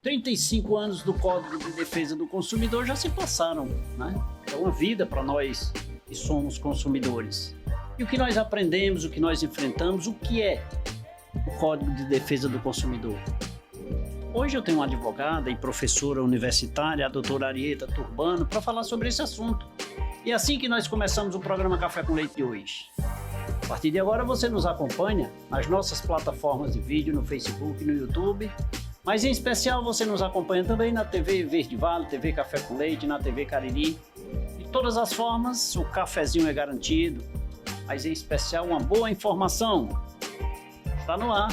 35 anos do Código de Defesa do Consumidor já se passaram, né? É uma vida para nós que somos consumidores. E o que nós aprendemos, o que nós enfrentamos, o que é o Código de Defesa do Consumidor? Hoje eu tenho uma advogada e professora universitária, a doutora Arieta Turbano, para falar sobre esse assunto. E é assim que nós começamos o programa Café com Leite de hoje. A partir de agora você nos acompanha nas nossas plataformas de vídeo, no Facebook, no YouTube, mas em especial você nos acompanha também na TV Verde Vale, TV Café com Leite, na TV Cariri. De todas as formas, o cafezinho é garantido, mas em especial uma boa informação. Está no ar.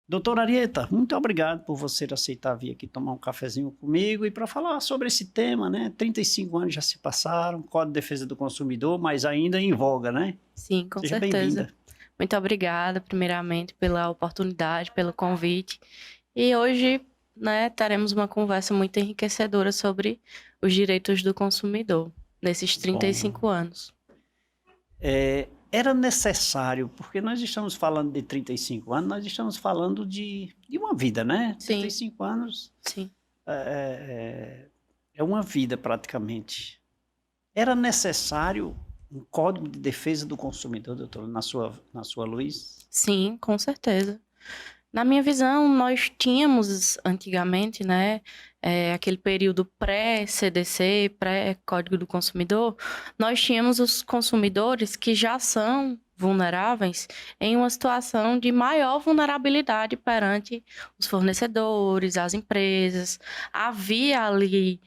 Doutora Arieta, muito obrigado por você aceitar vir aqui tomar um cafezinho comigo e para falar sobre esse tema, né? 35 anos já se passaram, Código de Defesa do Consumidor, mas ainda em voga, né? Sim, com Seja certeza. bem-vinda. Muito obrigada, primeiramente, pela oportunidade, pelo convite. E hoje, né, teremos uma conversa muito enriquecedora sobre os direitos do consumidor, nesses 35 anos. Era necessário, porque nós estamos falando de 35 anos, nós estamos falando de uma vida, né? Sim. 35 anos Sim. é uma vida praticamente. Era necessário um Código de Defesa do Consumidor, doutor, na sua luz? Sim, com certeza. Na minha visão, nós tínhamos antigamente, né, aquele período pré-CDC, pré-Código do Consumidor, nós tínhamos os consumidores que já são vulneráveis em uma situação de maior vulnerabilidade perante os fornecedores, as empresas. Havia ali,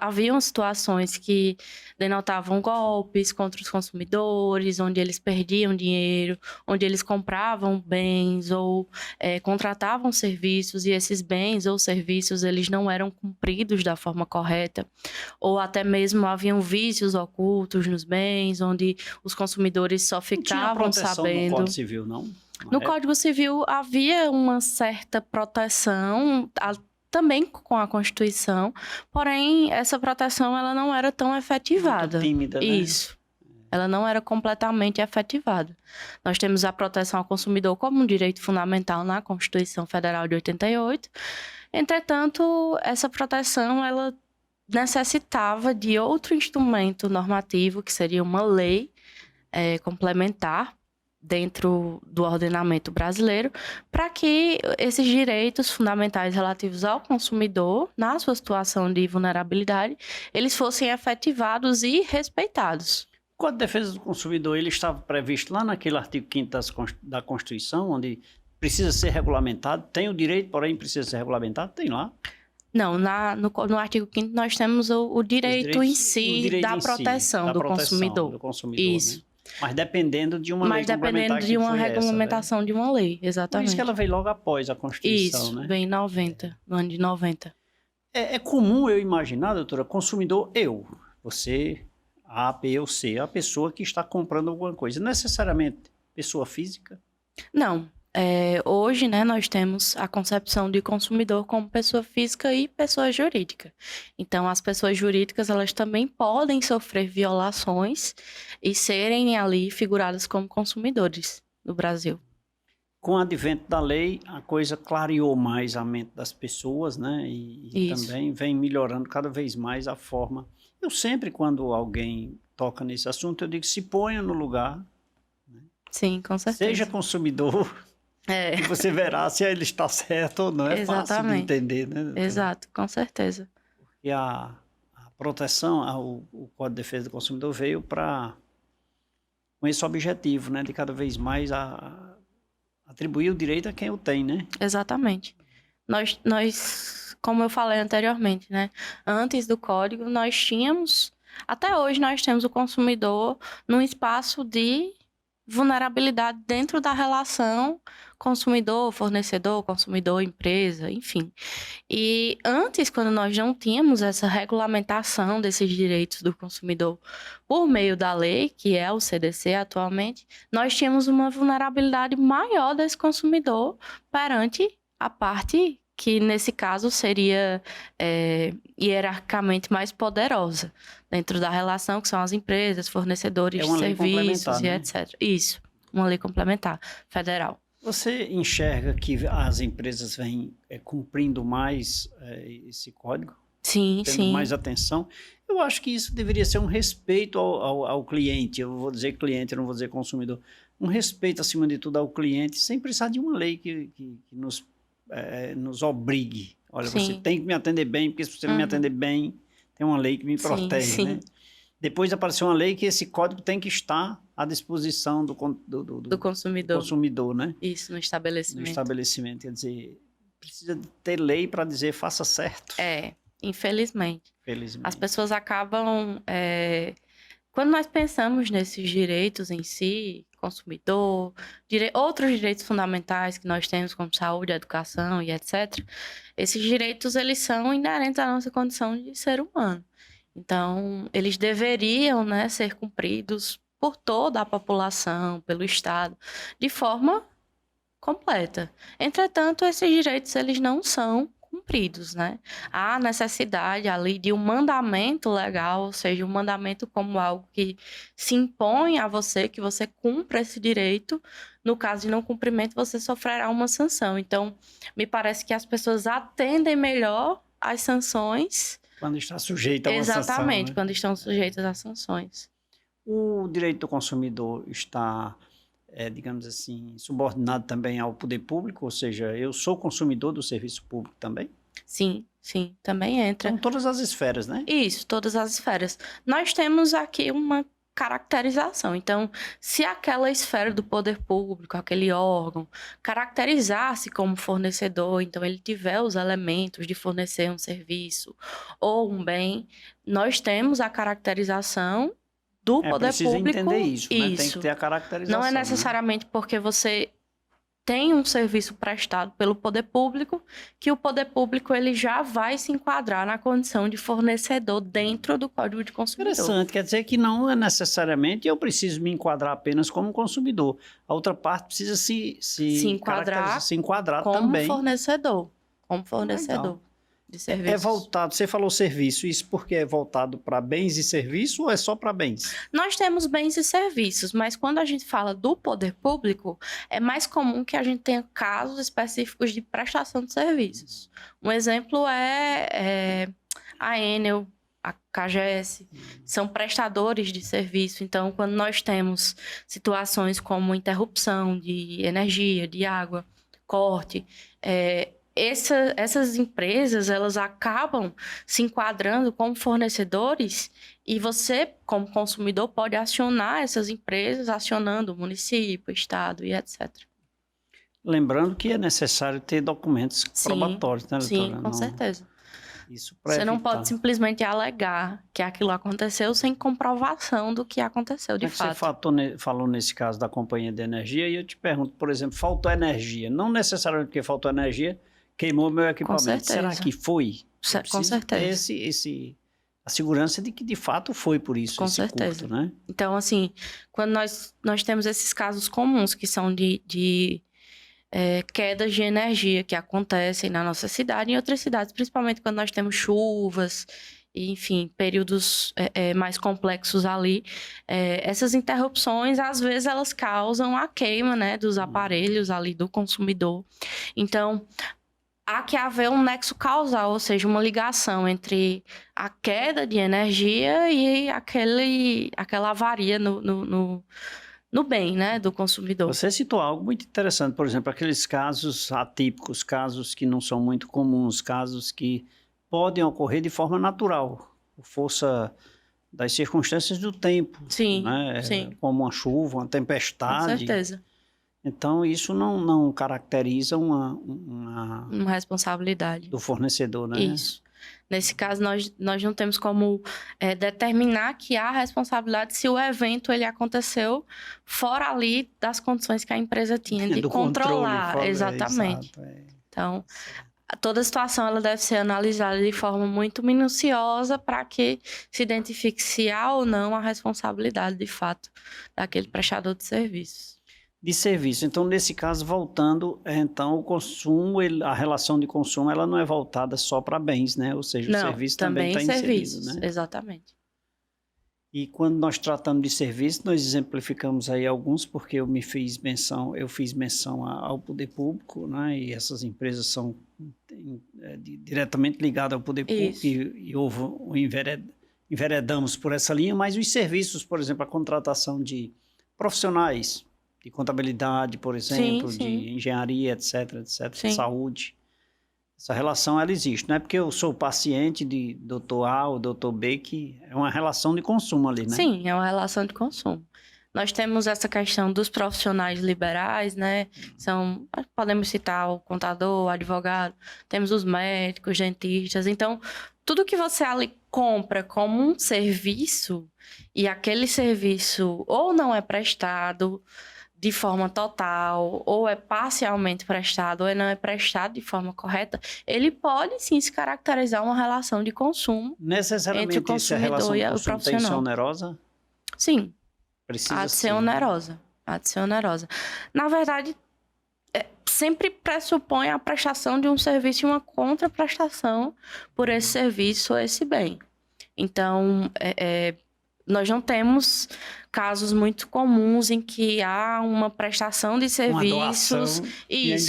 haviam situações que denotavam golpes contra os consumidores, onde eles perdiam dinheiro, onde eles compravam bens ou contratavam serviços e esses bens ou serviços eles não eram cumpridos da forma correta, ou até mesmo haviam vícios ocultos nos bens, onde os consumidores só ficavam sabendo. No Código Civil, não? No Código Civil havia uma certa proteção, também com a Constituição, porém essa proteção ela não era tão efetivada. Muito tímida, né? Isso. Ela não era completamente efetivada. Nós temos a proteção ao consumidor como um direito fundamental na Constituição Federal de 88. Entretanto, essa proteção ela necessitava de outro instrumento normativo, que seria uma lei complementar dentro do ordenamento brasileiro, para que esses direitos fundamentais relativos ao consumidor, na sua situação de vulnerabilidade, eles fossem efetivados e respeitados. O Código de Defesa do Consumidor, ele estava previsto lá naquele artigo 5º da Constituição, onde precisa ser regulamentado, tem o direito, porém precisa ser regulamentado, tem lá. Não, no artigo 5º nós temos o direito em si da proteção do consumidor. Isso. Né? Mas dependendo de uma lei Mas dependendo de uma regulamentação de uma lei, exatamente. Por isso que ela veio logo após a Constituição, isso, né? Vem em 90, no ano de 90. É comum eu imaginar, doutora, consumidor, você, A, B ou C, a pessoa que está comprando alguma coisa, necessariamente pessoa física? Não. Hoje, né, nós temos a concepção de consumidor como pessoa física e pessoa jurídica. Então, as pessoas jurídicas, elas também podem sofrer violações e serem ali figuradas como consumidores no Brasil. Com o advento da lei, a coisa clareou mais a mente das pessoas, né? E também vem melhorando cada vez mais a forma. Eu sempre, quando alguém toca nesse assunto, eu digo, se ponha no lugar. Né? Sim, com certeza. Seja consumidor. E você verá se ele está certo ou não. É fácil de entender, né? Doutora? Exato, com certeza. E a proteção, o Código de Defesa do Consumidor veio com esse objetivo, né? De cada vez mais atribuir o direito a quem o tem, né? Exatamente. Nós como eu falei anteriormente, né? Antes do código, até hoje nós temos o consumidor num espaço de vulnerabilidade dentro da relação consumidor-fornecedor, consumidor-empresa, enfim. E antes, quando nós não tínhamos essa regulamentação desses direitos do consumidor por meio da lei, que é o CDC atualmente, nós tínhamos uma vulnerabilidade maior desse consumidor perante a parte que, nesse caso, seria hierarquicamente mais poderosa dentro da relação, que são as empresas, fornecedores de serviços e né? etc. Isso, uma lei complementar federal. Você enxerga que as empresas vêm cumprindo mais esse código? Sim, tendo sim. mais atenção? Eu acho que isso deveria ser um respeito ao cliente. Eu vou dizer cliente, eu não vou dizer consumidor. Um respeito, acima de tudo, ao cliente, sem precisar de uma lei que nos obrigue. Olha, Sim. Você tem que me atender bem, porque se você não me atender bem, tem uma lei que me protege, sim. né? Depois apareceu uma lei que esse código tem que estar à disposição do consumidor, né? Isso, no estabelecimento. No estabelecimento. Quer dizer, precisa ter lei para dizer faça certo. Infelizmente. Felizmente. As pessoas acabam... Quando nós pensamos nesses direitos em si, consumidor, outros direitos fundamentais que nós temos, como saúde, educação e etc., esses direitos, eles são inerentes à nossa condição de ser humano. Então, eles deveriam, né, ser cumpridos por toda a população, pelo Estado, de forma completa. Entretanto, esses direitos, eles não são cumpridos, né? Há necessidade ali de um mandamento legal, ou seja, um mandamento como algo que se impõe a você, que você cumpra esse direito. No caso de não cumprimento, você sofrerá uma sanção. Então, me parece que as pessoas atendem melhor às sanções... Quando está sujeita a uma sanção. Exatamente, quando estão sujeitas a sanções. O direito do consumidor está, digamos assim, subordinado também ao poder público? Ou seja, eu sou consumidor do serviço público também? Sim, também entra. São todas as esferas, né? Isso, todas as esferas. Nós temos aqui uma caracterização. Então, se aquela esfera do poder público, aquele órgão, caracterizar-se como fornecedor, então ele tiver os elementos de fornecer um serviço ou um bem, nós temos a caracterização do poder público. Precisa entender isso, né? Tem que ter a caracterização. Não é necessariamente porque você tem um serviço prestado pelo poder público, que o poder público ele já vai se enquadrar na condição de fornecedor dentro do Código de Consumidor. Interessante, quer dizer que não é necessariamente eu preciso me enquadrar apenas como consumidor. A outra parte precisa se enquadrar como também. Como fornecedor de serviços. É voltado, você falou serviço, isso porque é voltado para bens e serviços ou é só para bens? Nós temos bens e serviços, mas quando a gente fala do poder público, é mais comum que a gente tenha casos específicos de prestação de serviços. Um exemplo é a Enel, a KGS, são prestadores de serviço. Então, quando nós temos situações como interrupção de energia, de água, corte, essas empresas, elas acabam se enquadrando como fornecedores e você, como consumidor, pode acionar essas empresas, acionando o município, o estado e etc. Lembrando que é necessário ter documentos probatórios, né, doutora? Sim, com certeza. Isso você não pode simplesmente alegar que aquilo aconteceu sem comprovação do que aconteceu de fato. Você falou nesse caso da companhia de energia e eu te pergunto, por exemplo, faltou energia. Não necessariamente porque faltou energia, queimou meu equipamento. Será que foi? Com certeza. Ter a segurança de que de fato foi por isso. Com certeza. Curto, né? Então, assim, quando nós temos esses casos comuns que são de quedas de energia que acontecem na nossa cidade e em outras cidades, principalmente quando nós temos chuvas, enfim, períodos mais complexos ali. Essas interrupções, às vezes, elas causam a queima, né, dos aparelhos ali do consumidor. Então, há que haver um nexo causal, ou seja, uma ligação entre a queda de energia e aquela avaria no bem, né, do consumidor. Você citou algo muito interessante, por exemplo, aqueles casos atípicos, casos que não são muito comuns, casos que podem ocorrer de forma natural, por força das circunstâncias do tempo. Sim, né? sim. Como uma chuva, uma tempestade. Com certeza. Então, isso não caracteriza Uma responsabilidade. do fornecedor, né? Isso. Nesse caso, nós não temos como determinar que há responsabilidade se o evento ele aconteceu fora ali das condições que a empresa tinha de Do controlar. controle, Exatamente. exato, Então, toda situação ela deve ser analisada de forma muito minuciosa para que se identifique se há ou não a responsabilidade, de fato, daquele prestador de serviços. De serviço. Então, nesse caso, voltando, então, o consumo, a relação de consumo, ela não é voltada só para bens, né? Ou seja, o serviço também está inserido, serviços, né? exatamente. E quando nós tratamos de serviço, nós exemplificamos aí alguns, porque eu fiz menção ao poder público, né? E essas empresas são diretamente ligadas ao poder público e enveredamos por essa linha, mas os serviços, por exemplo, a contratação de profissionais de contabilidade, por exemplo, de engenharia, etc, saúde. Essa relação, ela existe. Não é porque eu sou paciente de doutor A ou doutor B que é uma relação de consumo ali, né? Sim, é uma relação de consumo. Nós temos essa questão dos profissionais liberais, né? Podemos citar o contador, o advogado, temos os médicos, dentistas. Então, tudo que você ali compra como um serviço e aquele serviço ou não é prestado de forma total, ou é parcialmente prestado, ou não é prestado de forma correta, ele pode sim se caracterizar uma relação de consumo entre o consumidor e o profissional. Tem que ser onerosa? Sim. Precisa há de ser onerosa. Há de ser onerosa. Na verdade, sempre pressupõe a prestação de um serviço e uma contraprestação por esse serviço ou esse bem. Então, nós não temos casos muito comuns em que há uma prestação de serviços,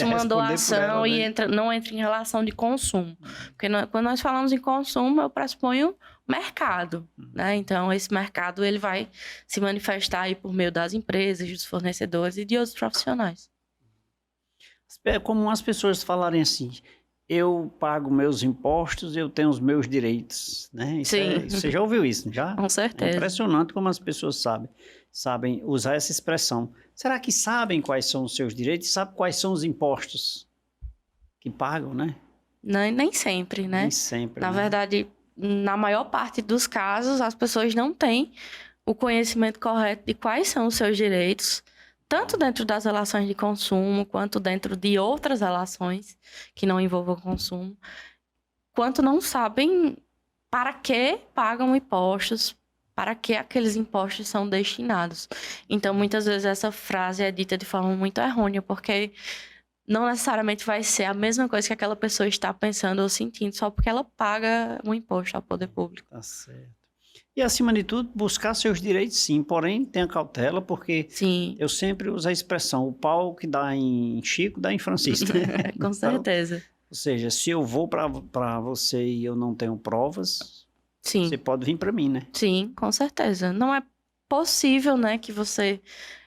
uma doação e não entra em relação de consumo. Porque quando nós falamos em consumo, eu pressuponho mercado, né? Então, esse mercado ele vai se manifestar aí por meio das empresas, dos fornecedores e de outros profissionais. É comum as pessoas falarem assim: eu pago meus impostos, eu tenho os meus direitos, né? Você já ouviu isso, já? Com certeza. É impressionante como as pessoas sabem usar essa expressão. Será que sabem quais são os seus direitos e sabem quais são os impostos que pagam, né? Nem sempre, né? Nem sempre. Na verdade, na maior parte dos casos, as pessoas não têm o conhecimento correto de quais são os seus direitos, tanto dentro das relações de consumo, quanto dentro de outras relações que não envolvam consumo, quanto não sabem para que pagam impostos, para que aqueles impostos são destinados. Então, muitas vezes essa frase é dita de forma muito errônea, porque não necessariamente vai ser a mesma coisa que aquela pessoa está pensando ou sentindo, só porque ela paga um imposto ao poder público. Tá certo. E, acima de tudo, buscar seus direitos, sim. Porém, tenha cautela, porque eu sempre uso a expressão: o pau que dá em Chico, dá em Francisco. Né? Com certeza. Então, ou seja, se eu vou para você e eu não tenho provas, você pode vir para mim, né? Sim, com certeza. Não é possível, né, que você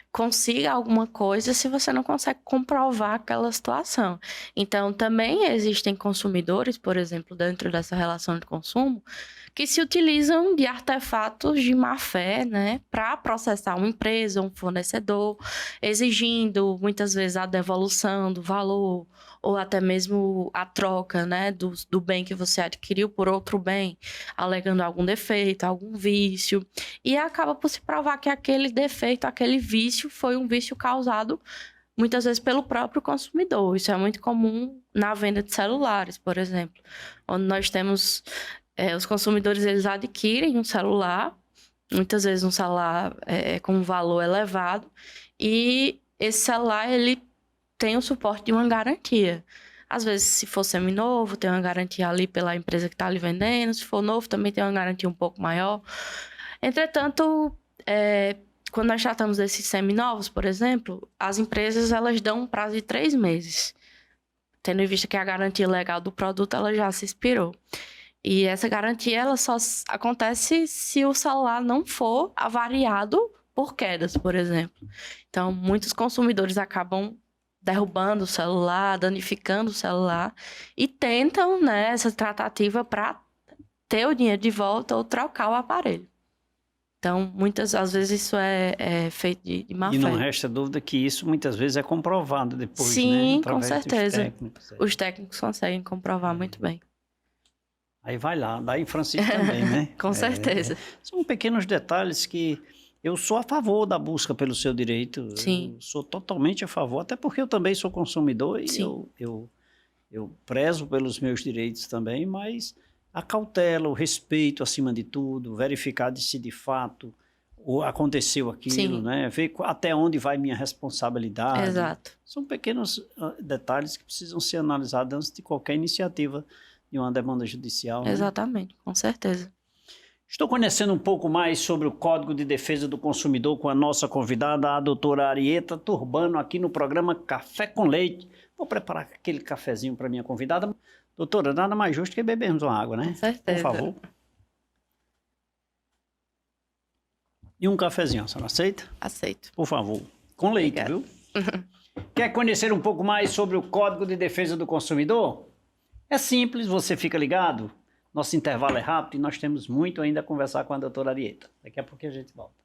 consiga alguma coisa se você não consegue comprovar aquela situação. Então, também existem consumidores, por exemplo, dentro dessa relação de consumo, que se utilizam de artefatos de má-fé, né, para processar uma empresa, um fornecedor, exigindo muitas vezes a devolução do valor ou até mesmo a troca, né, do bem que você adquiriu por outro bem, alegando algum defeito, algum vício, e acaba por se provar que aquele defeito, aquele vício foi um vício causado muitas vezes pelo próprio consumidor. Isso é muito comum na venda de celulares, por exemplo, onde nós temos os consumidores, eles adquirem um celular, muitas vezes um celular com um valor elevado, e esse celular, ele tem o suporte de uma garantia. Às vezes, se for seminovo, tem uma garantia ali pela empresa que está ali vendendo. Se for novo, também tem uma garantia um pouco maior. Entretanto, quando nós tratamos desses seminovos, por exemplo, as empresas elas dão um prazo de 3 meses. Tendo em vista que a garantia legal do produto ela já se expirou. E essa garantia ela só acontece se o celular não for avariado por quedas, por exemplo. Então, muitos consumidores acabam derrubando o celular, danificando o celular e tentam, né, essa tratativa para ter o dinheiro de volta ou trocar o aparelho. Então, às vezes isso é feito de má fé. E não resta dúvida que isso muitas vezes é comprovado depois, né? Sim, com Através certeza. dos técnicos. Os técnicos conseguem comprovar muito bem. Aí vai lá, daí Francisco também, né? Com certeza. São pequenos detalhes que eu sou a favor da busca pelo seu direito. Sim. Eu sou totalmente a favor, até porque eu também sou consumidor e eu prezo pelos meus direitos também, mas a cautela, o respeito acima de tudo, verificar se de fato aconteceu aquilo, Sim. né? Ver até onde vai minha responsabilidade. Exato. São pequenos detalhes que precisam ser analisados antes de qualquer iniciativa de uma demanda judicial. Exatamente, com certeza. Estou conhecendo um pouco mais sobre o Código de Defesa do Consumidor com a nossa convidada, a doutora Arieta Turbano, aqui no programa Café com Leite. Vou preparar aquele cafezinho para minha convidada. Doutora, nada mais justo que bebermos uma água, né? Com certeza. Por favor. E um cafezinho, a senhora aceita? Aceito. Por favor. Com leite, Obrigada. Viu? Quer conhecer um pouco mais sobre o Código de Defesa do Consumidor? É simples, você fica ligado. Nosso intervalo é rápido e nós temos muito ainda a conversar com a doutora Arieta. Daqui a pouco a gente volta.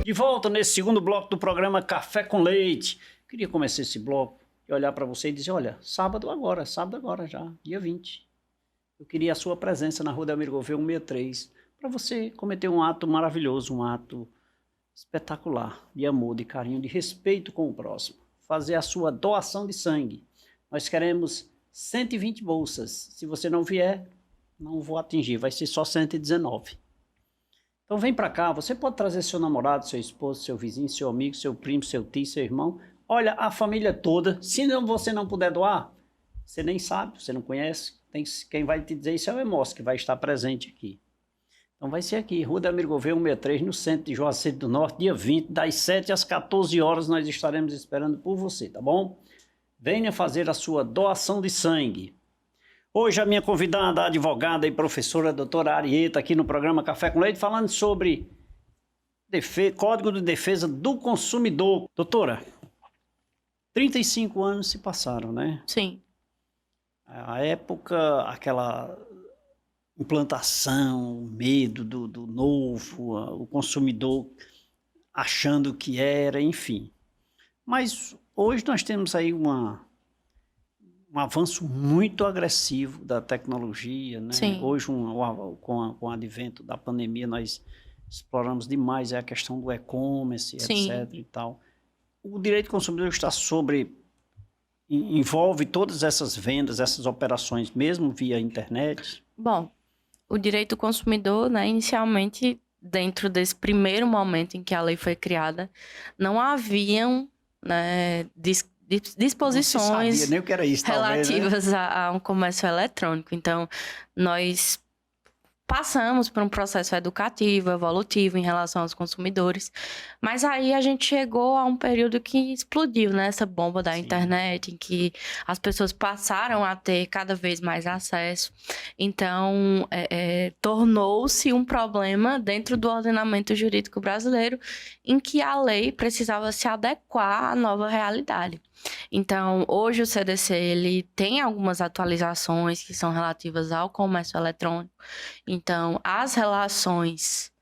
De volta nesse segundo bloco do programa Café com Leite. Queria começar esse bloco e olhar para você e dizer, olha, sábado agora já, dia 20. Eu queria a sua presença na Rua Delmiro Gouveia 163 para você cometer um ato maravilhoso, um ato espetacular de amor, de carinho, de respeito com o próximo. Fazer a sua doação de sangue. Nós queremos 120 bolsas. Se você não vier, não vou atingir, vai ser só 119. Então vem para cá, você pode trazer seu namorado, seu esposo, seu vizinho, seu amigo, seu primo, seu tio, seu irmão. Olha, a família toda. Se você não puder doar, você nem sabe, você não conhece. Quem vai te dizer isso é o EMOS, que vai estar presente aqui. Então vai ser aqui, Rua Delmiro Gouveia 163, no centro de Juazeiro do Norte, dia 20, das 7 às 14 horas, nós estaremos esperando por você, tá bom? Venha fazer a sua doação de sangue. Hoje a minha convidada, a advogada e professora doutora Arieta, aqui no programa Café com Leite, falando sobre Código de Defesa do Consumidor. Doutora, 35 anos se passaram, né? Sim. A época, aquela implantação, o medo do novo, o consumidor achando que era, enfim. Mas hoje nós temos aí um avanço muito agressivo da tecnologia, né? Sim. Hoje, com o advento da pandemia, nós exploramos demais a questão do e-commerce, Sim. etc. e tal. O direito do consumidor está envolve todas essas vendas, essas operações, mesmo via internet? Bom, o direito do consumidor, né, inicialmente, dentro desse primeiro momento em que a lei foi criada, não haviam, né, disposições não se sabia nem o que era isso, relativas, né? a um comércio eletrônico. Então, nós passamos por um processo educativo, evolutivo em relação aos consumidores, mas aí a gente chegou a um período que explodiu, né? Essa bomba da internet, em que as pessoas passaram a ter cada vez mais acesso. Então, tornou-se um problema dentro do ordenamento jurídico brasileiro, em que a lei precisava se adequar à nova realidade. Então, hoje o CDC ele tem algumas atualizações que são relativas ao comércio eletrônico. Então, as relações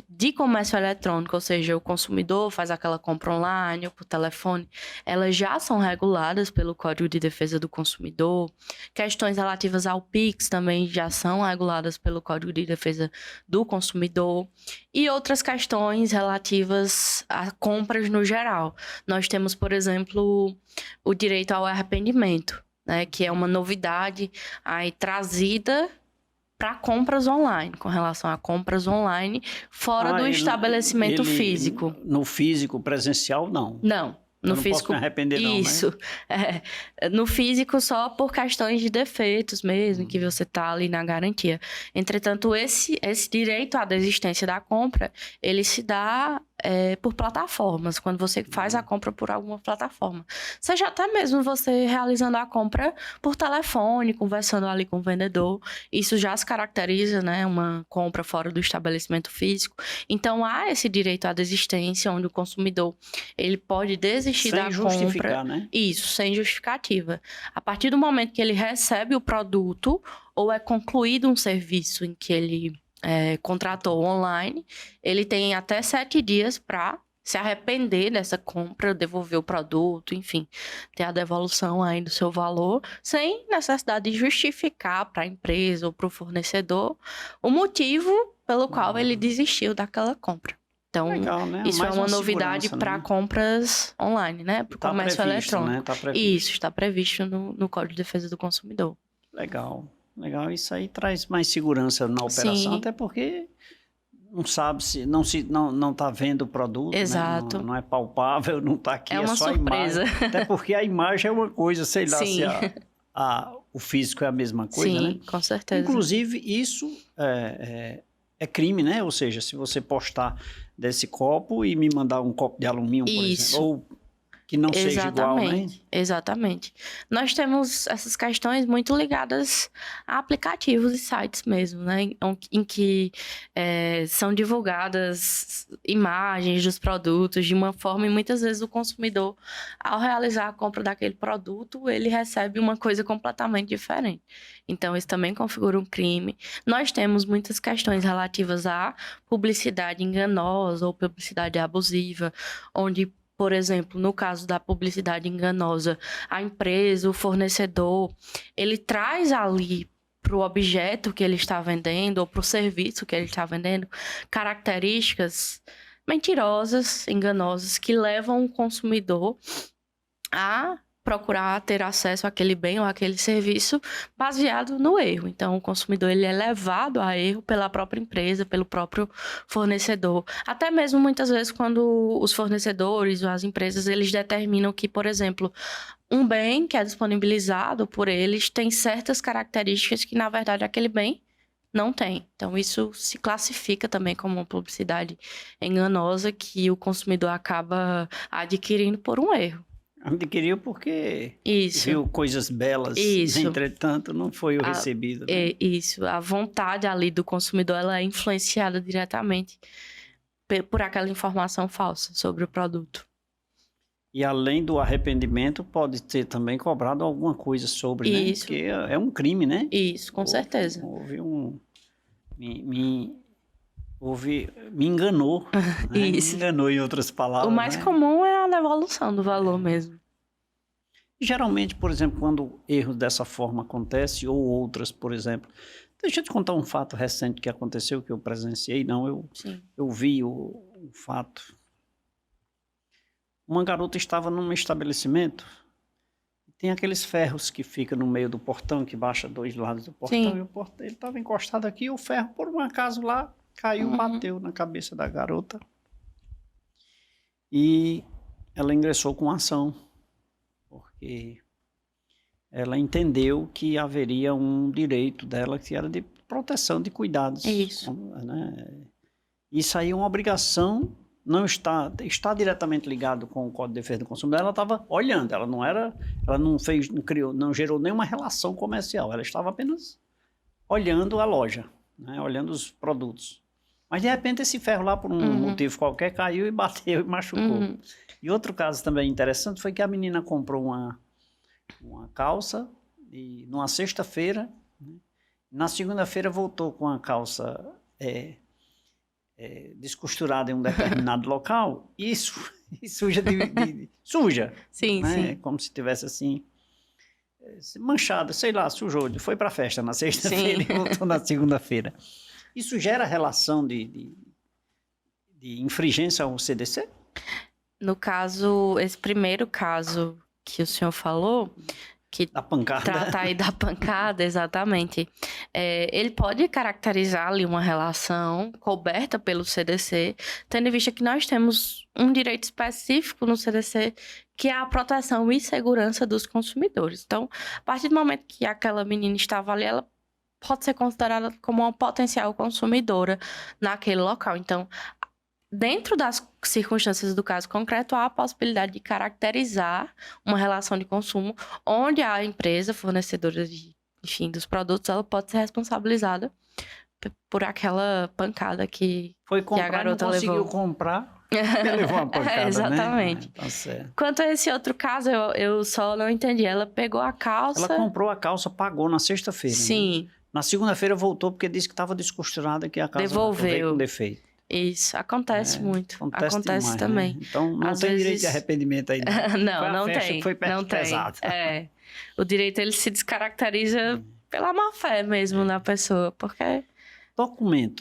de comércio eletrônico, ou seja, o consumidor faz aquela compra online ou por telefone, elas já são reguladas pelo Código de Defesa do Consumidor. Questões relativas ao Pix também já são reguladas pelo Código de Defesa do Consumidor. E outras questões relativas a compras no geral. Nós temos, por exemplo, o direito ao arrependimento, né, que é uma novidade aí trazida para compras online, com relação a compras online fora do estabelecimento físico. No físico, presencial, não. Não. No eu não físico, posso me arrepender, não, né? isso. No físico, só por questões de defeitos mesmo, que você tá ali na garantia. Entretanto, esse direito à desistência da compra, ele se dá por plataformas, quando você faz a compra por alguma plataforma. Seja até mesmo você realizando a compra por telefone, conversando ali com o vendedor. Isso já se caracteriza, né, uma compra fora do estabelecimento físico. Então, há esse direito à desistência, onde o consumidor ele pode desistir da Sem justificar, compra. né? Isso, sem justificativa. A partir do momento que ele recebe o produto ou é concluído um serviço em que ele contratou online, ele tem até 7 dias para se arrepender dessa compra, devolver o produto, enfim, ter a devolução aí do seu valor, sem necessidade de justificar para a empresa ou para o fornecedor o motivo pelo qual ele desistiu daquela compra. Então, Legal, né? isso é Mais uma novidade segurança, para né? compras online, né? Para o Tá comércio previsto, eletrônico. né? Tá previsto. Isso, está previsto no Código de Defesa do Consumidor. Legal, legal. Isso aí traz mais segurança na operação, Sim. até porque não sabe se não tá vendo o produto, Exato. né? Não é palpável, não tá aqui, É uma só surpresa. a imagem. Até porque a imagem é uma coisa, sei lá Sim. se o físico é a mesma coisa, Sim, né? com certeza. Inclusive, isso é crime, né? Ou seja, se você postar desse copo e me mandar um copo de alumínio, por Isso. exemplo, ou que não seja igual, né? Exatamente. Nós temos essas questões muito ligadas a aplicativos e sites mesmo, né? Em que são divulgadas imagens dos produtos de uma forma e muitas vezes o consumidor, ao realizar a compra daquele produto, ele recebe uma coisa completamente diferente. Então, isso também configura um crime. Nós temos muitas questões relativas à publicidade enganosa ou publicidade abusiva, onde, por exemplo, no caso da publicidade enganosa, a empresa, o fornecedor, ele traz ali para o objeto que ele está vendendo ou para o serviço que ele está vendendo características mentirosas, enganosas, que levam o consumidor a procurar ter acesso àquele bem ou àquele serviço baseado no erro. Então, o consumidor ele é levado a erro pela própria empresa, pelo próprio fornecedor. Até mesmo, muitas vezes, quando os fornecedores ou as empresas, eles determinam que, por exemplo, um bem que é disponibilizado por eles tem certas características que, na verdade, aquele bem não tem. Então, isso se classifica também como uma publicidade enganosa que o consumidor acaba adquirindo por um erro. Adquiriu porque Isso. viu coisas belas, Isso. Entretanto, não foi o recebido. Né? Isso. A vontade ali do consumidor, ela é influenciada diretamente por aquela informação falsa sobre o produto. E além do arrependimento, pode ter também cobrado alguma coisa sobre, isso. Né? Porque é um crime, né? Isso, com certeza. Houve me enganou. Né? Isso. Me enganou, em outras palavras. O mais comum é a devolução do valor mesmo. Geralmente, por exemplo, quando erros dessa forma acontecem, ou outras, por exemplo. Deixa eu te contar um fato recente que aconteceu, que eu presenciei. Eu vi o fato. Uma garota estava num estabelecimento. Tem aqueles ferros que ficam no meio do portão, que baixa 2 lados do portão. Sim. E o portão, ele estava encostado aqui, e o ferro, por um acaso lá, caiu, bateu na cabeça da garota. E ela ingressou com ação, porque ela entendeu que haveria um direito dela, que era de proteção de cuidados. Isso. Né? Isso aí é uma obrigação, não está diretamente ligado com o Código de Defesa do Consumidor. Ela estava olhando, ela não gerou nenhuma relação comercial, ela estava apenas olhando a loja, né? Olhando os produtos. Mas, de repente, esse ferro lá, por um motivo qualquer, caiu e bateu e machucou. E outro caso também interessante foi que a menina comprou uma calça numa sexta-feira. Né? Na segunda-feira voltou com a calça descosturada em um determinado local e suja. Suja. Sim, né? sim. Como se tivesse assim... manchada, sei lá, sujou. Foi para a festa na sexta-feira e voltou na segunda-feira. Isso gera relação de infringência ao CDC? No caso, esse primeiro caso que o senhor falou, que da pancada. Trata aí da pancada, exatamente. Ele pode caracterizar ali uma relação coberta pelo CDC, tendo em vista que nós temos um direito específico no CDC que é a proteção e segurança dos consumidores. Então, a partir do momento que aquela menina estava ali, ela pode ser considerada como uma potencial consumidora naquele local. Então, dentro das circunstâncias do caso concreto, há a possibilidade de caracterizar uma relação de consumo onde a empresa fornecedora enfim, dos produtos, ela pode ser responsabilizada por aquela pancada que a garota não conseguiu levou. comprar, ele levou uma pancada, exatamente. Né? Tá certo. Quanto a esse outro caso, eu só não entendi. Ela pegou a calça... Ela comprou a calça, pagou na sexta-feira. Sim. Né? Na segunda-feira voltou porque disse que estava descosturada, que a calça devolveu veio com defeito. Isso, acontece muito. Acontece demais, também. Né? Então, não Às tem vezes... direito de arrependimento aí. Não tem. Foi não pesado. tem. O direito, ele se descaracteriza pela má-fé mesmo na pessoa, porque...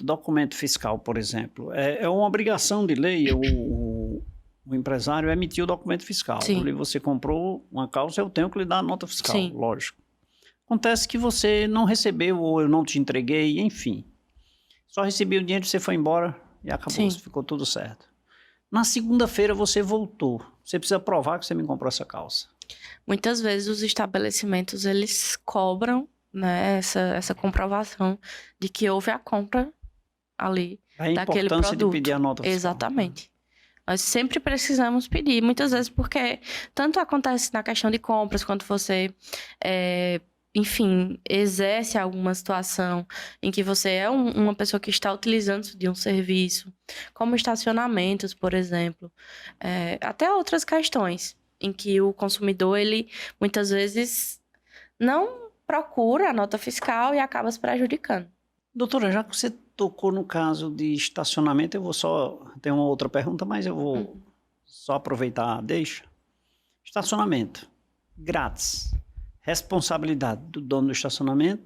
Documento fiscal, por exemplo, é uma obrigação de lei o empresário emitir o documento fiscal. Sim. Quando você comprou uma calça, eu tenho que lhe dar a nota fiscal, Sim. lógico. Acontece que você não recebeu ou eu não te entreguei, enfim. Só recebi o dinheiro, você foi embora e acabou, ficou tudo certo. Na segunda-feira você voltou. Você precisa provar que você me comprou essa calça. Muitas vezes os estabelecimentos, eles cobram, né, essa comprovação de que houve a compra ali daquele produto. A importância de pedir a nota fiscal. Exatamente. Nós sempre precisamos pedir, muitas vezes porque tanto acontece na questão de compras, quando você, enfim, exerce alguma situação em que você é uma pessoa que está utilizando de um serviço, como estacionamentos, por exemplo, até outras questões em que o consumidor, ele muitas vezes não procura a nota fiscal e acaba se prejudicando. Doutora, já que você tocou no caso de estacionamento, eu vou só... Tem uma outra pergunta, mas eu vou só aproveitar, deixa. Estacionamento, grátis. Responsabilidade do dono do estacionamento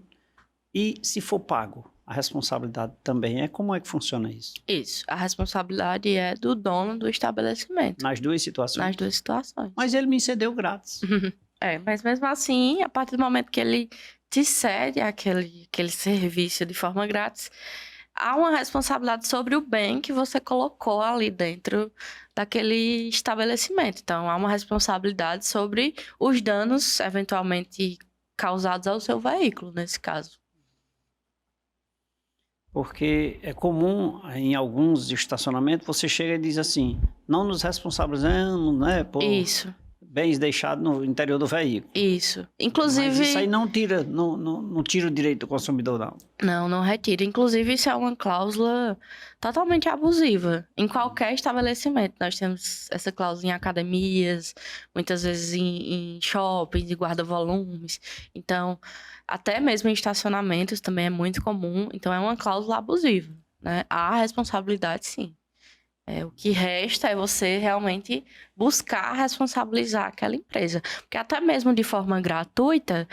e, se for pago, a responsabilidade também é? Como é que funciona isso? Isso, a responsabilidade é do dono do estabelecimento. Nas duas situações? Nas duas situações. Mas ele me cedeu grátis. Mas mesmo assim, a partir do momento que ele te cede aquele serviço de forma grátis, há uma responsabilidade sobre o bem que você colocou ali dentro daquele estabelecimento. Então, há uma responsabilidade sobre os danos eventualmente causados ao seu veículo, nesse caso. Porque é comum, em alguns estacionamentos, você chega e diz assim, não nos responsabilizamos, né, por... Isso. Bens deixados no interior do veículo. Isso. Inclusive... Mas isso aí não tira o direito do consumidor, não. Não retira. Inclusive, isso é uma cláusula totalmente abusiva. Em qualquer estabelecimento. Nós temos essa cláusula em academias, muitas vezes em shoppings, em guarda-volumes. Então, até mesmo em estacionamentos também é muito comum. Então, é uma cláusula abusiva, né? Há responsabilidade, sim. O que resta é você realmente buscar responsabilizar aquela empresa. Porque até mesmo de forma gratuita,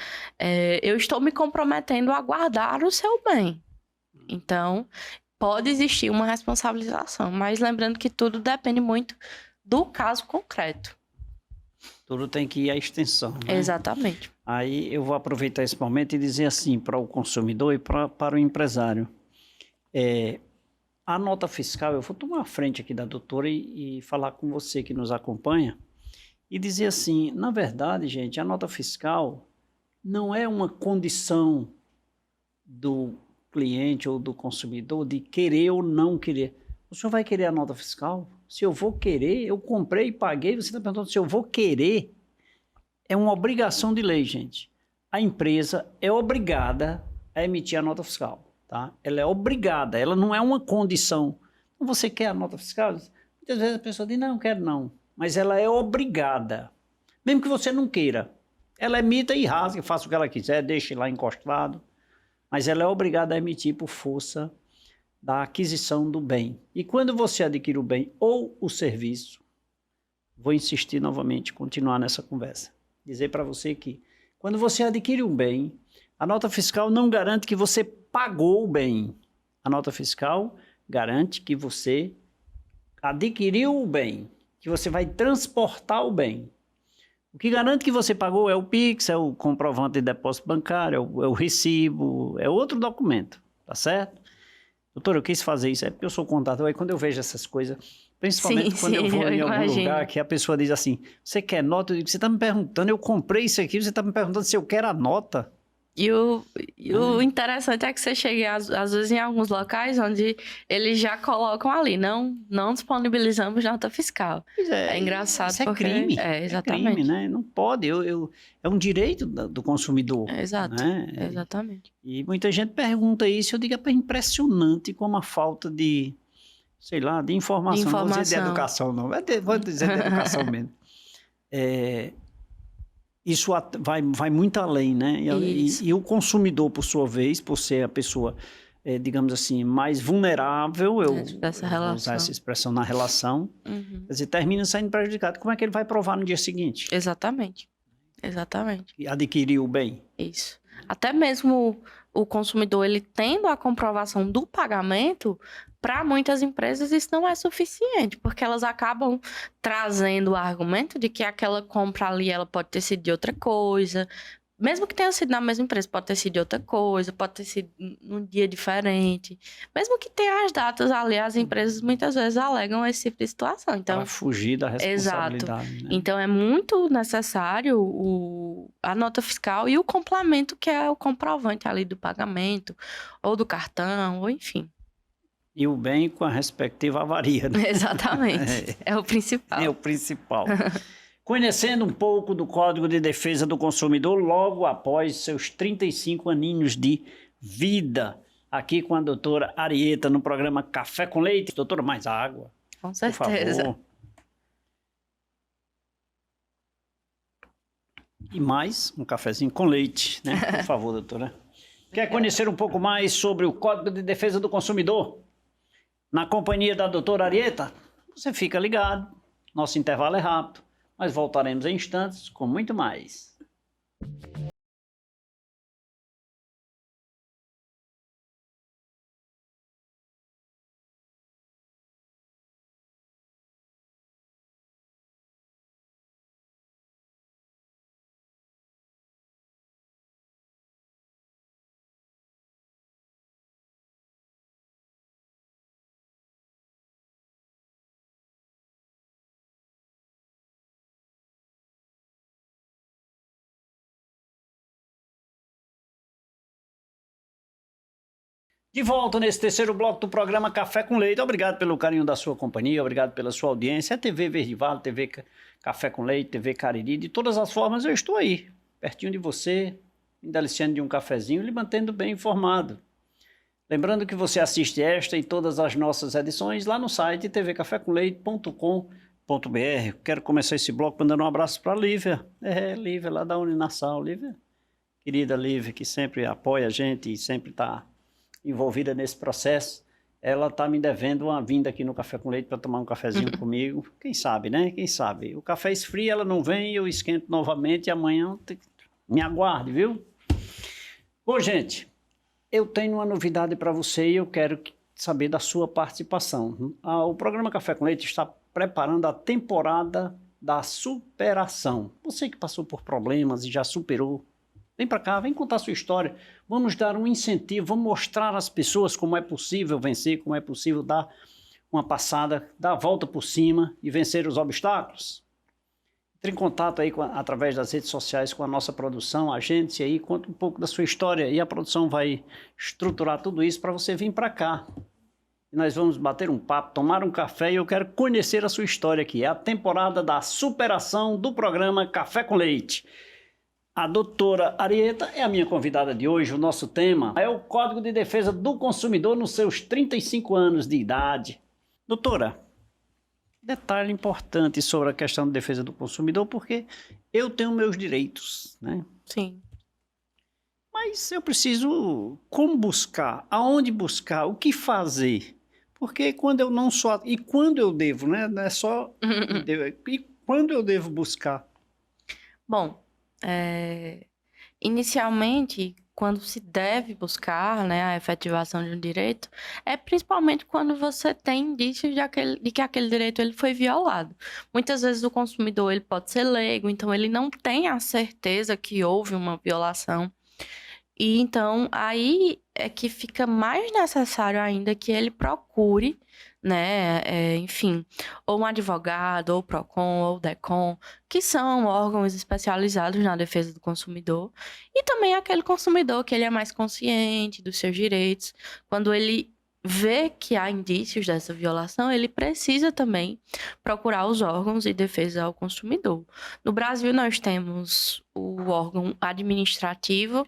eu estou me comprometendo a guardar o seu bem. Então, pode existir uma responsabilização. Mas lembrando que tudo depende muito do caso concreto. Tudo tem que ir à extensão, né? Exatamente. Aí eu vou aproveitar esse momento e dizer assim para o consumidor e para o empresário. A nota fiscal, eu vou tomar a frente aqui da doutora e falar com você que nos acompanha e dizer assim, na verdade, gente, a nota fiscal não é uma condição do cliente ou do consumidor de querer ou não querer. O senhor vai querer a nota fiscal? Se eu vou querer, eu comprei e paguei, você está perguntando se eu vou querer. É uma obrigação de lei, gente. A empresa é obrigada a emitir a nota fiscal. Tá? Ela é obrigada, ela não é uma condição. Você quer a nota fiscal? Muitas vezes a pessoa diz, não quero não. Mas ela é obrigada. Mesmo que você não queira. Ela emita e rasga, faça o que ela quiser, deixe lá encostado. Mas ela é obrigada a emitir por força da aquisição do bem. E quando você adquire o bem ou o serviço, vou insistir novamente, continuar nessa conversa. Dizer para você que quando você adquire um bem, a nota fiscal não garante que você pagou o bem. A nota fiscal garante que você adquiriu o bem, que você vai transportar o bem. O que garante que você pagou é o Pix, é o comprovante de depósito bancário, é o recibo, é outro documento, tá certo? Doutor, eu quis fazer isso, é porque eu sou contador, aí quando eu vejo essas coisas, Principalmente quando eu vou em algum lugar que a pessoa diz assim, você quer nota? Eu digo, você está me perguntando, eu comprei isso aqui, você está me perguntando se eu quero a nota. E o interessante é que você chega, às vezes, em alguns locais onde eles já colocam ali, não disponibilizamos nota fiscal. Pois É engraçado isso porque... é crime. Exatamente. É crime, né? Não pode. É um direito do consumidor. Exato, né? exatamente. E muita gente pergunta isso, eu digo, é impressionante como a falta de, sei lá, de informação. Não vou dizer de educação, não. Vou dizer de educação mesmo. Isso vai muito além, né? E o consumidor, por sua vez, por ser a pessoa, digamos assim, mais vulnerável, eu vou usar essa expressão na relação, quer dizer, termina saindo prejudicado. Como é que ele vai provar no dia seguinte? Exatamente. E adquiriu o bem. Isso. Até mesmo o consumidor, ele tendo a comprovação do pagamento, para muitas empresas isso não é suficiente, porque elas acabam trazendo o argumento de que aquela compra ali, ela pode ter sido de outra coisa, mesmo que tenha sido na mesma empresa, pode ter sido de outra coisa, pode ter sido num dia diferente. Mesmo que tenha as datas ali, as empresas muitas vezes alegam esse tipo de situação. Então, para fugir da responsabilidade. Exato. Né? Então, é muito necessário a nota fiscal e o complemento, que é o comprovante ali do pagamento, ou do cartão, ou enfim. E o bem com a respectiva avaria. Né? Exatamente. É o principal. É o principal. Conhecendo um pouco do Código de Defesa do Consumidor logo após seus 35 aninhos de vida. Aqui com a doutora Arieta no programa Café com Leite. Doutora, mais água. Com certeza. Por favor. E mais um cafezinho com leite, né? Por favor, doutora. Quer conhecer um pouco mais sobre o Código de Defesa do Consumidor? Na companhia da doutora Arieta? Você fica ligado. Nosso intervalo é rápido. Mas voltaremos em instantes com muito mais. De volta nesse terceiro bloco do programa Café com Leite. Obrigado pelo carinho da sua companhia, obrigado pela sua audiência. A TV Verde Vale, TV Café com Leite, TV Cariri, de todas as formas eu estou aí, pertinho de você, me deliciando de um cafezinho e lhe mantendo bem informado. Lembrando que você assiste esta e todas as nossas edições lá no site tvcafécomleite.com.br. Quero começar esse bloco mandando um abraço para a Lívia. Lívia lá da Uninassal. Lívia, querida Lívia, que sempre apoia a gente e sempre está envolvida nesse processo. Ela está me devendo uma vinda aqui no Café com Leite para tomar um cafezinho comigo. Quem sabe, né? Quem sabe? O café esfria, ela não vem, eu esquento novamente e amanhã me aguarde, viu? Bom, gente, eu tenho uma novidade para você e eu quero saber da sua participação. O programa Café com Leite está preparando a temporada da superação. Você que passou por problemas e já superou, vem para cá, vem contar a sua história. Vamos dar um incentivo, vamos mostrar às pessoas como é possível vencer, como é possível dar uma passada, dar a volta por cima e vencer os obstáculos. Entre em contato aí através das redes sociais com a nossa produção, agente aí, conta um pouco da sua história e a produção vai estruturar tudo isso para você vir para cá. E nós vamos bater um papo, tomar um café e eu quero conhecer a sua história aqui. É a temporada da superação do programa Café com Leite. A doutora Arieta é a minha convidada de hoje. O nosso tema é o Código de Defesa do Consumidor nos seus 35 anos de idade. Doutora, detalhe importante sobre a questão de defesa do consumidor, porque eu tenho meus direitos, né? Sim. Mas eu preciso como buscar, aonde buscar, o que fazer? Porque quando eu não sou... E quando eu devo, né? Não é só... E quando eu devo buscar? Bom, inicialmente, quando se deve buscar, né, a efetivação de um direito, é principalmente quando você tem indícios de que aquele direito ele foi violado. Muitas vezes o consumidor ele pode ser leigo, então ele não tem a certeza que houve uma violação. E então aí é que fica mais necessário ainda que ele procure, né? Enfim, ou um advogado, ou o PROCON, ou o DECON, que são órgãos especializados na defesa do consumidor, e também aquele consumidor que ele é mais consciente dos seus direitos, quando ele vê que há indícios dessa violação, ele precisa também procurar os órgãos de defesa ao consumidor. No Brasil, nós temos o órgão administrativo,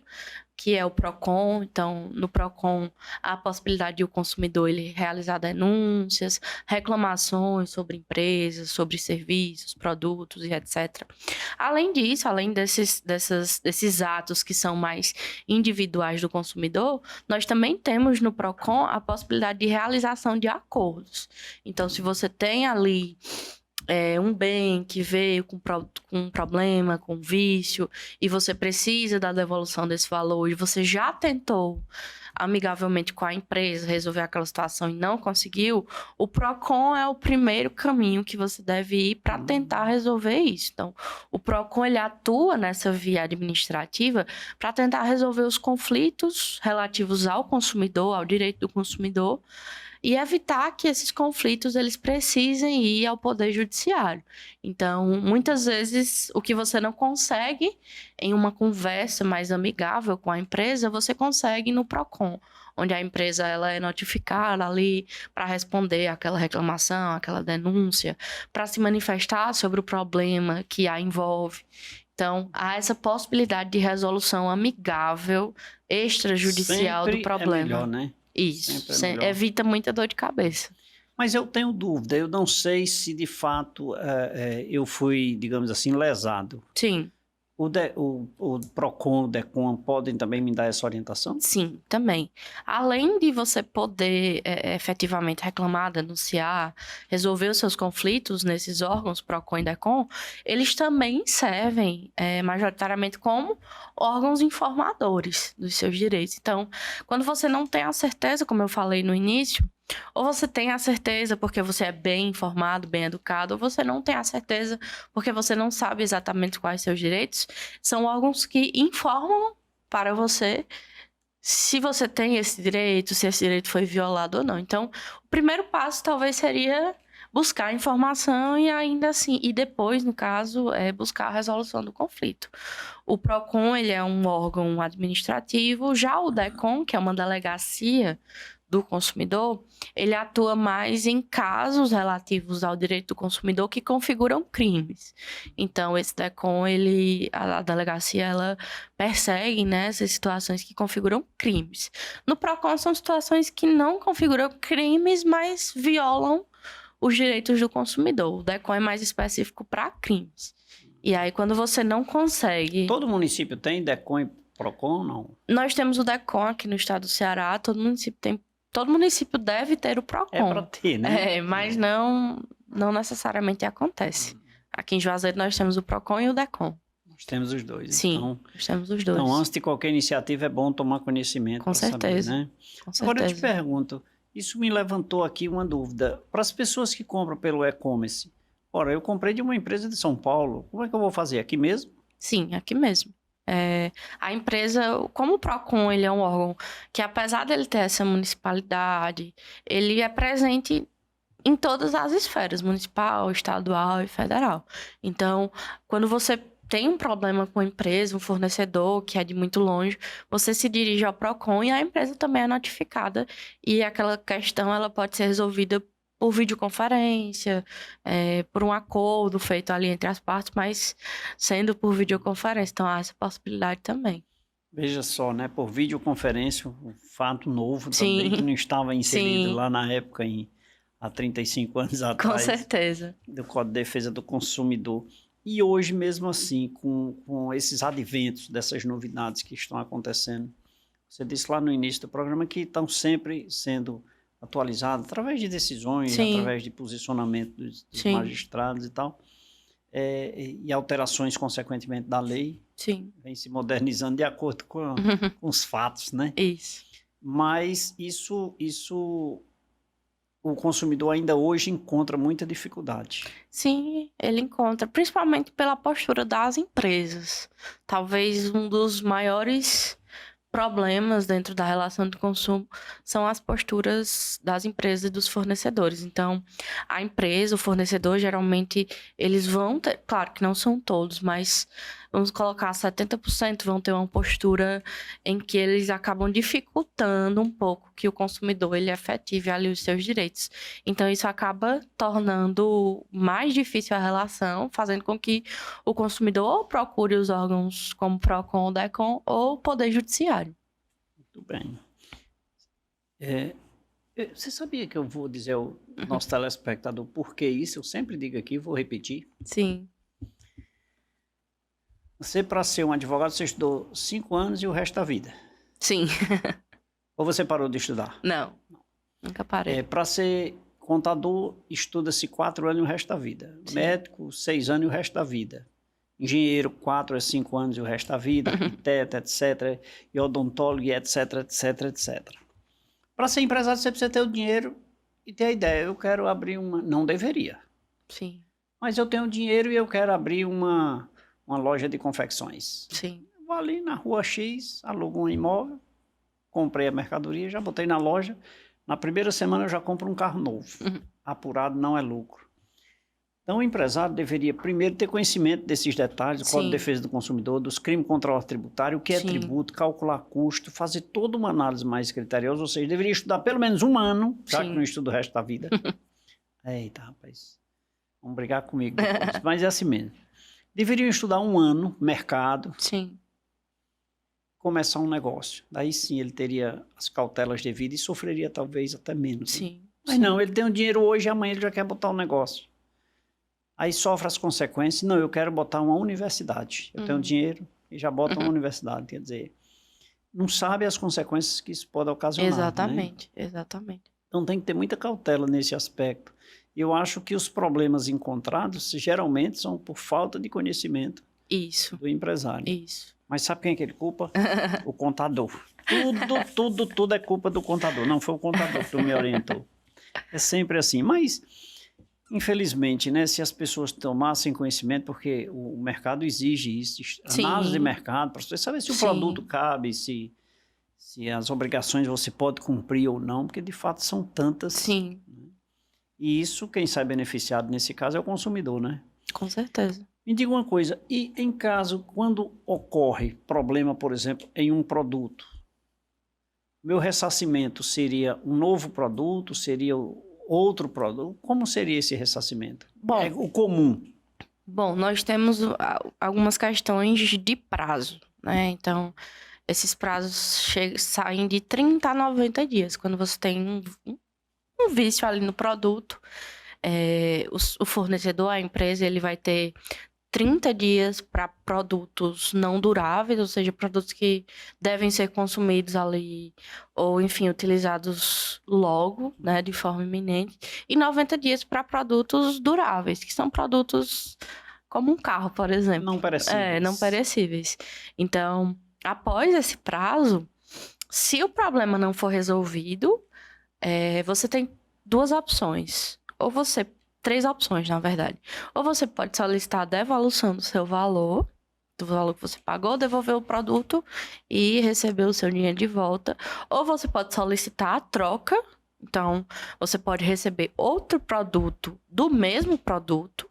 que é o PROCON. Então, no PROCON, há a possibilidade de o consumidor ele realizar denúncias, reclamações sobre empresas, sobre serviços, produtos e etc. Além disso, além desses atos que são mais individuais do consumidor, nós também temos no PROCON a possibilidade de realização de acordos. Então, se você tem ali um bem que veio com um problema, com vício, e você precisa da devolução desse valor, e você já tentou amigavelmente com a empresa resolver aquela situação e não conseguiu, o PROCON é o primeiro caminho que você deve ir para tentar resolver isso. Então, o PROCON ele atua nessa via administrativa para tentar resolver os conflitos relativos ao consumidor, ao direito do consumidor, e evitar que esses conflitos eles precisem ir ao Poder Judiciário. Então, muitas vezes, o que você não consegue em uma conversa mais amigável com a empresa, você consegue no PROCON, onde a empresa ela é notificada ali para responder aquela reclamação, aquela denúncia, para se manifestar sobre o problema que a envolve. Então, há essa possibilidade de resolução amigável, extrajudicial do problema. É melhor, né? Isso, evita muita dor de cabeça. Mas eu tenho dúvida, eu não sei se de fato eu fui, digamos assim, lesado. Sim. O PROCON, o DECON podem também me dar essa orientação? Sim, também. Além de você poder efetivamente reclamar, denunciar, resolver os seus conflitos nesses órgãos, PROCON e DECON, eles também servem majoritariamente como órgãos informadores dos seus direitos. Então, quando você não tem a certeza, como eu falei no início, ou você tem a certeza porque você é bem informado, bem educado, ou você não tem a certeza porque você não sabe exatamente quais seus direitos, são órgãos que informam para você se você tem esse direito, se esse direito foi violado ou não. Então, o primeiro passo talvez seria buscar informação e ainda assim, e depois, no caso, buscar a resolução do conflito. O PROCON, ele é um órgão administrativo, já o DECON, que é uma delegacia do consumidor, ele atua mais em casos relativos ao direito do consumidor que configuram crimes. Então, esse DECON, a delegacia, ela persegue, né, essas situações que configuram crimes. No PROCON, são situações que não configuram crimes, mas violam os direitos do consumidor. O DECON é mais específico para crimes. E aí, quando você não consegue... Todo município tem DECON e PROCON, não? Nós temos o DECON aqui no estado do Ceará, todo município deve ter o PROCON. É para ter, né? Mas não necessariamente acontece. Aqui em Juazeiro nós temos o PROCON e o DECON. Nós temos os dois. Sim, então, nós temos os dois. Então, antes de qualquer iniciativa, é bom tomar conhecimento. Com certeza. Saber, né? Com certeza. Agora eu te pergunto, isso me levantou aqui uma dúvida. Para as pessoas que compram pelo e-commerce, ora, eu comprei de uma empresa de São Paulo, como é que eu vou fazer? Aqui mesmo? Sim, aqui mesmo. A empresa, como o PROCON, ele é um órgão que, apesar dele ter essa municipalidade, ele é presente em todas as esferas, municipal, estadual e federal. Então, quando você tem um problema com a empresa, um fornecedor que é de muito longe, você se dirige ao PROCON e a empresa também é notificada e aquela questão ela pode ser resolvida por videoconferência, por um acordo feito ali entre as partes, mas sendo por videoconferência. Então, há essa possibilidade também. Veja só, né? Por videoconferência, um fato novo também, que não estava inserido lá na época, há 35 anos atrás. Com certeza. Do Código de Defesa do Consumidor. E hoje, mesmo assim, com esses adventos, dessas novidades que estão acontecendo, você disse lá no início do programa que estão sempre sendo atualizado através de decisões, Sim. através de posicionamento dos magistrados e tal, e alterações, consequentemente, da lei. Sim. Vem se modernizando de acordo com os fatos, né? Isso. Mas isso o consumidor ainda hoje encontra muita dificuldade. Sim, ele encontra, principalmente pela postura das empresas. Talvez um dos maiores problemas dentro da relação de consumo são as posturas das empresas e dos fornecedores. Então, a empresa, o fornecedor, geralmente, eles vão ter, claro que não são todos, mas vamos colocar 70% vão ter uma postura em que eles acabam dificultando um pouco que o consumidor ele efetive ali os seus direitos. Então, isso acaba tornando mais difícil a relação, fazendo com que o consumidor ou procure os órgãos como PROCON ou DECON ou o Poder Judiciário. Muito bem. Você sabia que eu vou dizer ao nosso telespectador por que isso? Eu sempre digo aqui, vou repetir. Sim. Você, para ser um advogado, você estudou 5 anos e o resto da vida. Sim. Ou você parou de estudar? Não, nunca parei. Para ser contador, estuda-se 4 anos e o resto da vida. Sim. Médico, 6 anos e o resto da vida. Engenheiro, 4 a 5 anos e o resto da vida. Arquiteto, etc. E odontólogo, etc, etc, etc. Para ser empresário, você precisa ter o dinheiro e ter a ideia. Eu quero abrir uma... Não deveria. Sim. Mas eu tenho dinheiro e eu quero abrir uma loja de confecções. Sim. Eu vou ali na rua X, alugo um imóvel, comprei a mercadoria, já botei na loja. Na primeira semana eu já compro um carro novo. Apurado não é lucro. Então o empresário deveria primeiro ter conhecimento desses detalhes, do Código de Defesa do Consumidor, dos crimes contra a ordem tributária, o que é tributo, calcular custo, fazer toda uma análise mais criteriosa, ou seja, deveria estudar pelo menos um ano, já que não estuda o resto da vida. Eita, rapaz, vamos brigar comigo depois, mas é assim mesmo. Deveriam estudar um ano, mercado, começar um negócio. Daí sim ele teria as cautelas devidas e sofreria talvez até menos. Né? Mas não, ele tem o dinheiro hoje e amanhã ele já quer botar um negócio. Aí sofre as consequências. Não, eu quero botar uma universidade. Eu tenho dinheiro e já boto uma universidade. Quer dizer, não sabe as consequências que isso pode ocasionar. Exatamente, né? Exatamente. Então tem que ter muita cautela nesse aspecto. E eu acho que os problemas encontrados geralmente são por falta de conhecimento do empresário. Isso. Mas sabe quem é que ele culpa? O contador. Tudo é culpa do contador. Não foi o contador que me orientou. É sempre assim. Mas... Infelizmente, né, se as pessoas tomassem conhecimento, porque o mercado exige isso, análise de mercado, para você saber se o produto cabe, se as obrigações você pode cumprir ou não, porque de fato são tantas. Né? E isso, quem sai beneficiado nesse caso é o consumidor, né? Com certeza. Me diga uma coisa, e em caso, quando ocorre problema, por exemplo, em um produto, meu ressarcimento seria um novo produto, seria outro produto? Como seria esse ressarcimento? Bom, é o comum. Bom, nós temos algumas questões de prazo, né? Então, esses prazos saem de 30 a 90 dias. Quando você tem um vício ali no produto, o fornecedor, a empresa, ele vai ter 30 dias para produtos não duráveis, ou seja, produtos que devem ser consumidos ali, ou enfim, utilizados logo, né, de forma iminente, e 90 dias para produtos duráveis, que são produtos como um carro, por exemplo. Não perecíveis. Não perecíveis. Então, após esse prazo, se o problema não for resolvido, você tem 2 opções. Ou você 3 opções, na verdade. Ou você pode solicitar a devolução do seu valor, do valor que você pagou, devolver o produto e receber o seu dinheiro de volta. Ou você pode solicitar a troca. Então, você pode receber outro produto do mesmo produto.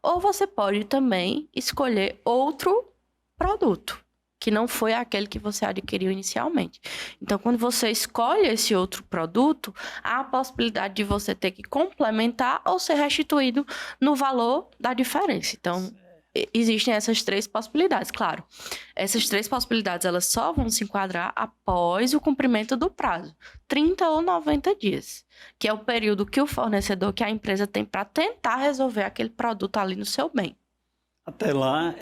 Ou você pode também escolher outro produto, que não foi aquele que você adquiriu inicialmente. Então, quando você escolhe esse outro produto, há a possibilidade de você ter que complementar ou ser restituído no valor da diferença. Então, existem essas 3 possibilidades, claro. Essas 3 possibilidades, elas só vão se enquadrar após o cumprimento do prazo, 30 ou 90 dias, que é o período que o fornecedor, que a empresa tem para tentar resolver aquele produto ali no seu bem. Até lá,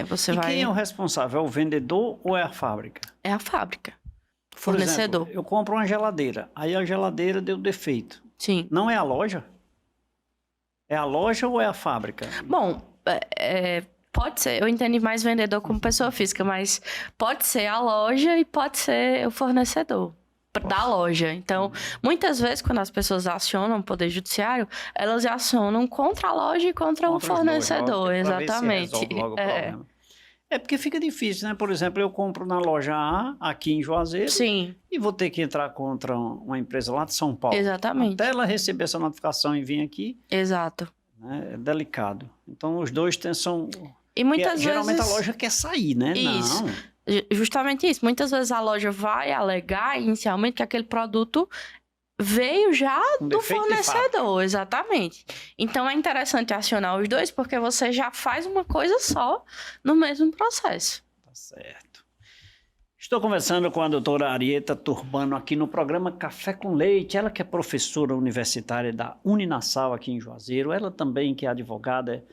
você vai... vai... E quem é o responsável? É o vendedor ou é a fábrica? É a fábrica. Fornecedor. Por exemplo, eu compro uma geladeira, aí a geladeira deu defeito. Sim. Não é a loja? É a loja ou é a fábrica? Bom, pode ser. Eu entendi mais vendedor como pessoa física, mas pode ser a loja e pode ser o fornecedor da loja. Então, muitas vezes, quando as pessoas acionam o Poder Judiciário, elas acionam contra a loja e contra o fornecedor. Exatamente. Logo o problema. É porque fica difícil, né? Por exemplo, eu compro na loja A, aqui em Juazeiro, Sim, e vou ter que entrar contra uma empresa lá de São Paulo. exatamente. Até ela receber essa notificação e vir aqui, Exato. né, é delicado. Então, os dois são... E muitas geralmente vezes... a loja quer sair, né? Isso. Não. Justamente isso. Muitas vezes a loja vai alegar inicialmente que aquele produto veio já Um do defeito de fábrica. fornecedor, exatamente. Então é interessante acionar os dois, porque você já faz uma coisa só no mesmo processo. Tá certo. Estou conversando com a doutora Arieta Turbano aqui no programa Café com Leite. Ela que é professora universitária da Uninasal aqui em Juazeiro. Ela também que é advogada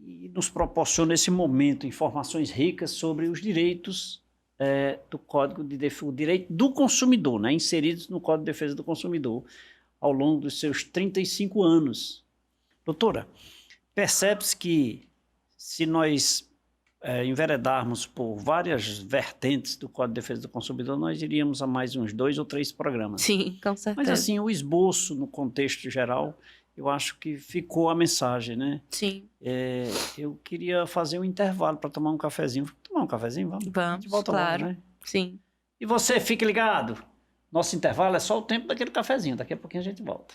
e nos proporciona esse momento informações ricas sobre os direitos do Código de Defesa, o direito do consumidor, né, inseridos no Código de Defesa do Consumidor ao longo dos seus 35 anos. Doutora, percebe-se que se nós enveredarmos por várias vertentes do Código de Defesa do Consumidor, nós iríamos a mais uns 2 ou 3 programas. Sim, com certeza. Mas assim, o esboço no contexto geral, eu acho que ficou a mensagem, né? Sim. Eu queria fazer um intervalo para tomar um cafezinho. Vamos tomar um cafezinho? Vamos. A gente volta Claro. logo, né? Sim. E você, fique ligado. Nosso intervalo é só o tempo daquele cafezinho. Daqui a pouquinho a gente volta.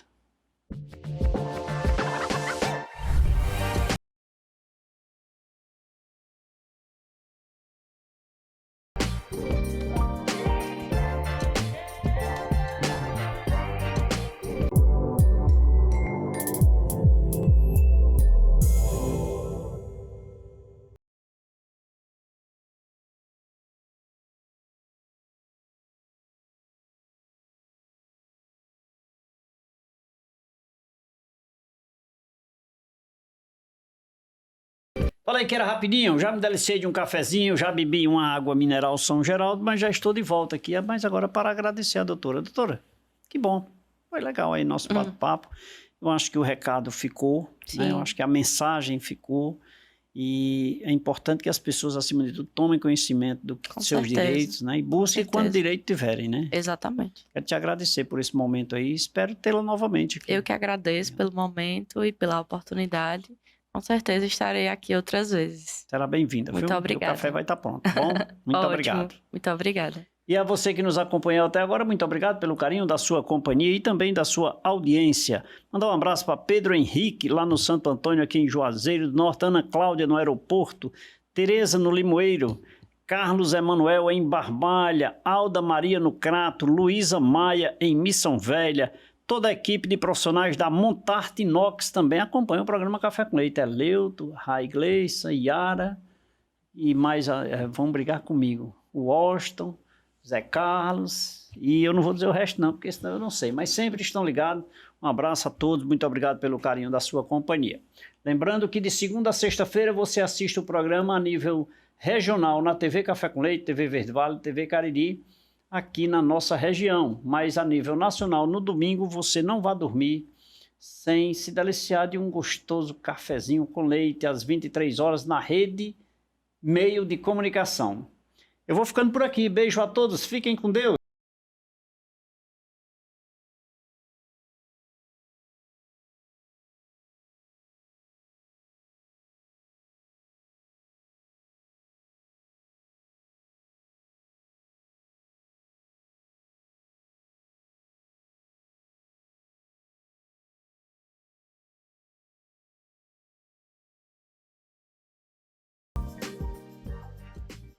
Fala aí que era rapidinho, já me delicei de um cafezinho, já bebi uma água mineral São Geraldo, mas já estou de volta aqui. Mas agora para agradecer a doutora. Doutora, que bom, foi legal aí nosso bate-papo. Eu acho que o recado ficou, né? Eu acho que a mensagem ficou. E é importante que as pessoas, acima de tudo, tomem conhecimento dos seus direitos, né? E busquem quando direito tiverem, né? Exatamente. Quero te agradecer por esse momento aí, espero tê-la novamente aqui. Eu que agradeço pelo momento e pela oportunidade. Com certeza estarei aqui outras vezes. Será bem-vinda. Muito obrigada. O café vai estar pronto, tá bom? Muito obrigado. Muito obrigada. E a você que nos acompanhou até agora, muito obrigado pelo carinho da sua companhia e também da sua audiência. Mandar um abraço para Pedro Henrique, lá no Santo Antônio, aqui em Juazeiro do Norte, Ana Cláudia, no aeroporto, Tereza, no Limoeiro, Carlos Emanuel, em Barbalha, Alda Maria, no Crato, Luísa Maia, em Missão Velha, toda a equipe de profissionais da Montarte Inox também acompanha o programa Café com Leite. É Leuto, Raigleissa, Yara e mais, vão brigar comigo, o Austin, Zé Carlos, e eu não vou dizer o resto não, porque senão eu não sei, mas sempre estão ligados. Um abraço a todos, muito obrigado pelo carinho da sua companhia. Lembrando que de segunda a sexta-feira você assiste o programa a nível regional na TV Café com Leite, TV Verde Vale, TV Cariri, aqui na nossa região, mas a nível nacional, no domingo, você não vai dormir sem se deliciar de um gostoso cafezinho com leite às 23 horas na rede Meio de Comunicação. Eu vou ficando por aqui, beijo a todos, fiquem com Deus.